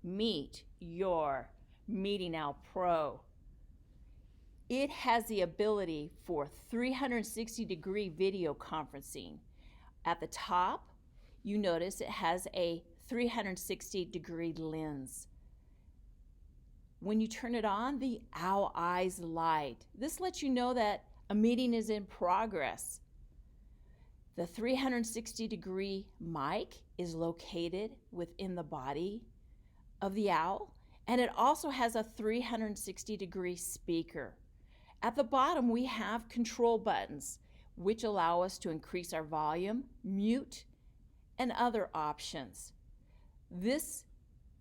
Meet your Meeting Owl Pro. It has the ability for 360-degree video conferencing. At the top, you notice it has a 360-degree lens. When you turn it on, the owl eyes light. This lets you know that a meeting is in progress. The 360-degree mic is located within the body of the owl, and it also has a 360-degree speaker. At the bottom, we have control buttons, which allow us to increase our volume, mute, and other options. This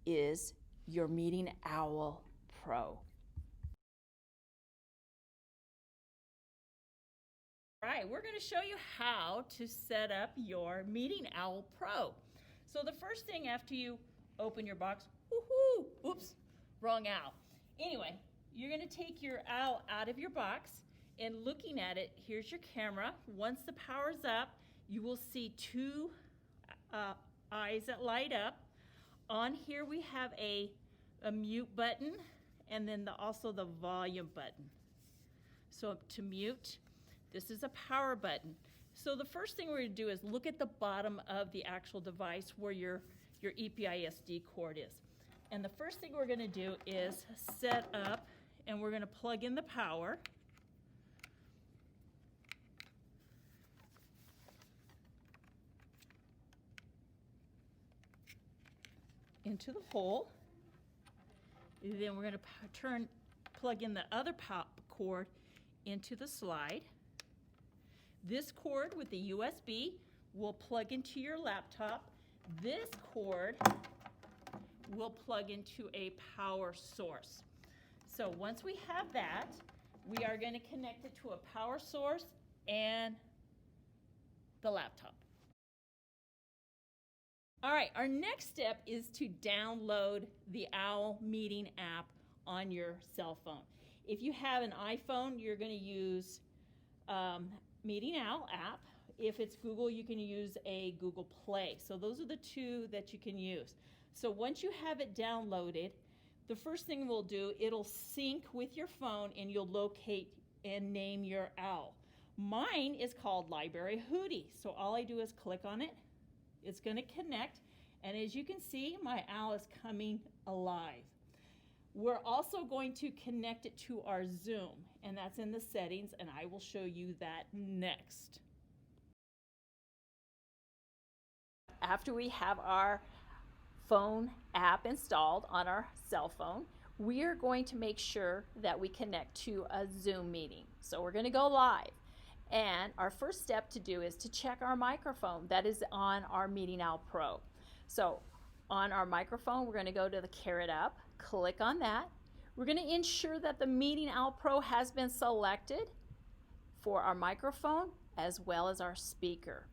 is your Meeting Owl Pro. All right, we're going to show you how to set up your Meeting Owl Pro. So the first thing after you open your box, oops, wrong owl. Anyway, you're going to take your owl out of your box, and looking at it, here's your camera. Once the power's up, you will see two eyes that light up. On here we have a mute button, and then also the volume button. So to mute, this is a power button. So the first thing we're going to do is look at the bottom of the actual device where your EPISD cord is. And the first thing we're going to do is set up, and we're going to plug in the power. Into the hole. Then we're going to plug in the other cord into the slide. This cord with the USB will plug into your laptop. This cord will plug into a power source. So once we have that, we are going to connect it to a power source and the laptop. All right, our next step is to download the Owl Meeting app on your cell phone. If you have an iPhone, you're going to use Meeting Owl app. If it's Google, you can use a Google Play. So those are the two that you can use. So once you have it downloaded, the first thing we'll do, it'll sync with your phone, and you'll locate and name your owl. Mine is called Library Hootie. So all I do is click on it. It's going to connect, and as you can see, my owl is coming alive. We're also going to connect it to our Zoom, and that's in the settings, and I will show you that next. After we have our phone app installed on our cell phone, we are going to make sure that we connect to a Zoom meeting. So we're going to go live. And our first step to do is to check our microphone that is on our Meeting Owl Pro. So on our microphone, we're going to go to the caret up, click on that. We're going to ensure that the Meeting Owl Pro has been selected for our microphone as well as our speaker.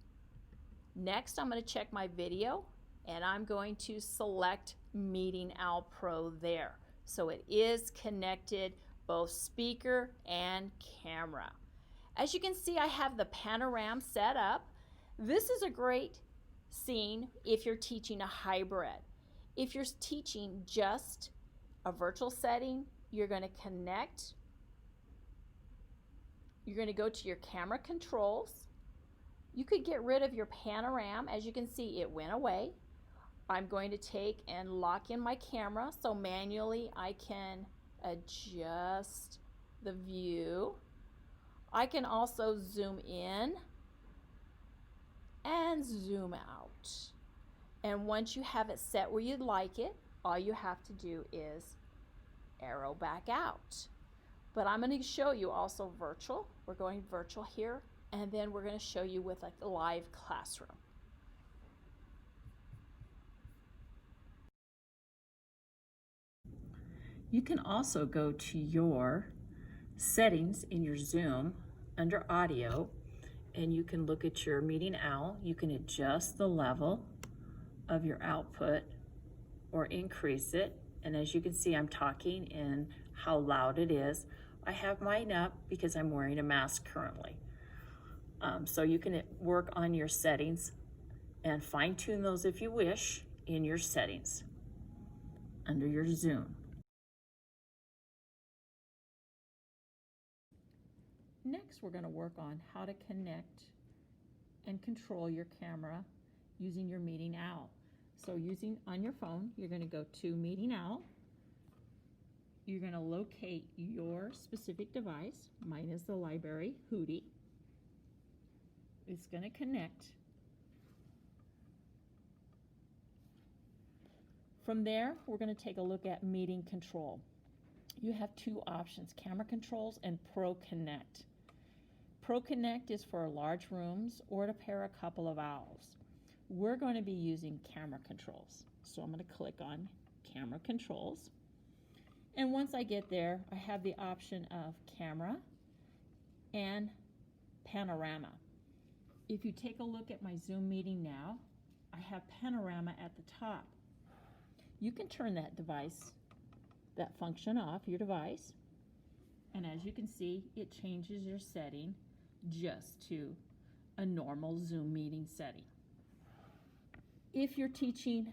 Next, I'm going to check my video, and I'm going to select Meeting Owl Pro there. So it is connected, both speaker and camera. As you can see, I have the panorama set up. This is a great scene if you're teaching a hybrid. If you're teaching just a virtual setting, you're going to connect. You're going to go to your camera controls. You could get rid of your panorama. As you can see, it went away. I'm going to take and lock in my camera, so manually I can adjust the view. I can also zoom in and zoom out. And once you have it set where you'd like it, all you have to do is arrow back out. But I'm going to show you also virtual. We're going virtual here, and then we're going to show you with a live classroom. You can also go to your settings in your Zoom under audio, and you can look at your Meeting Owl. You can adjust the level of your output or increase it. And as you can see, I'm talking and how loud it is. I have mine up because I'm wearing a mask currently. So you can work on your settings and fine-tune those if you wish in your settings under your Zoom. Next, we're going to work on how to connect and control your camera using your Meeting Owl. So using on your phone, you're going to go to Meeting Owl. You're going to locate your specific device. Mine is the library Hootie. It's going to connect. From there, we're going to take a look at meeting control. You have two options, Camera Controls and Pro Connect. Pro Connect is for large rooms or to pair a couple of owls. We're going to be using Camera Controls. So I'm going to click on Camera Controls. And once I get there, I have the option of Camera and Panorama. If you take a look at my Zoom meeting now, I have Panorama at the top. You can turn that function off, your device, and as you can see, it changes your setting just to a normal Zoom meeting setting. If you're teaching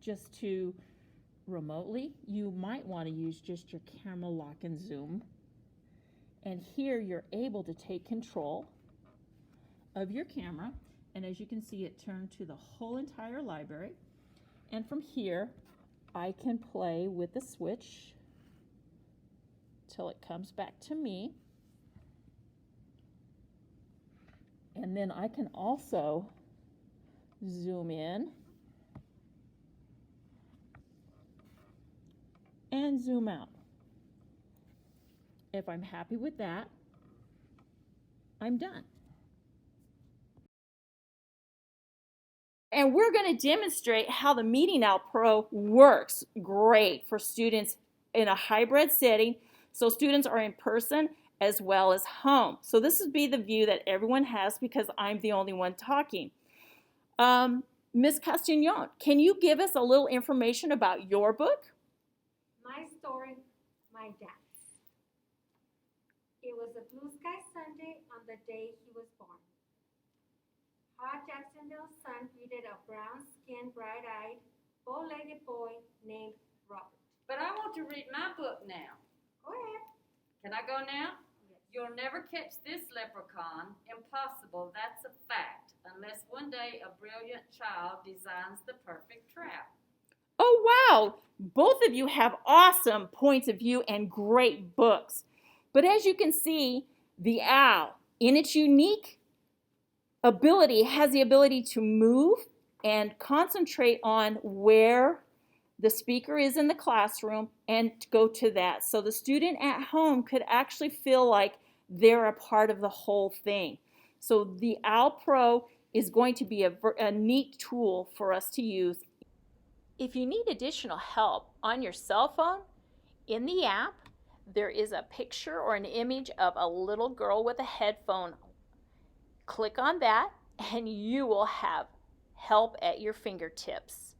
just to remotely, you might want to use just your camera lock and zoom. And here you're able to take control of your camera, and as you can see, it turned to the whole entire library. And from here, I can play with the switch till it comes back to me. And then I can also zoom in and zoom out. If I'm happy with that, I'm done. And we're going to demonstrate how the Meeting Owl Pro works great for students in a hybrid setting, so students are in person as well as home. So this would be the view that everyone has because I'm the only one talking. Ms. Castagnon, can you give us a little information about your book? My story, my dad. It was a blue sky Sunday on the day he was born. Hot Jacksonville sun greeted a brown-skinned, bright-eyed, bow-legged boy named Robert. But I want to read my book now. Go ahead. Can I go now? Yes. You'll never catch this leprechaun. Impossible, that's a fact. Unless one day a brilliant child designs the perfect trap. Oh, wow! Both of you have awesome points of view and great books. But as you can see, the owl, in its unique ability, has the ability to move and concentrate on where the speaker is in the classroom and go to that. So the student at home could actually feel like they're a part of the whole thing. So the Owl Pro is going to be a neat tool for us to use. If you need additional help on your cell phone, in the app, there is a picture or an image of a little girl with a headphone. Click on that and you will have help at your fingertips.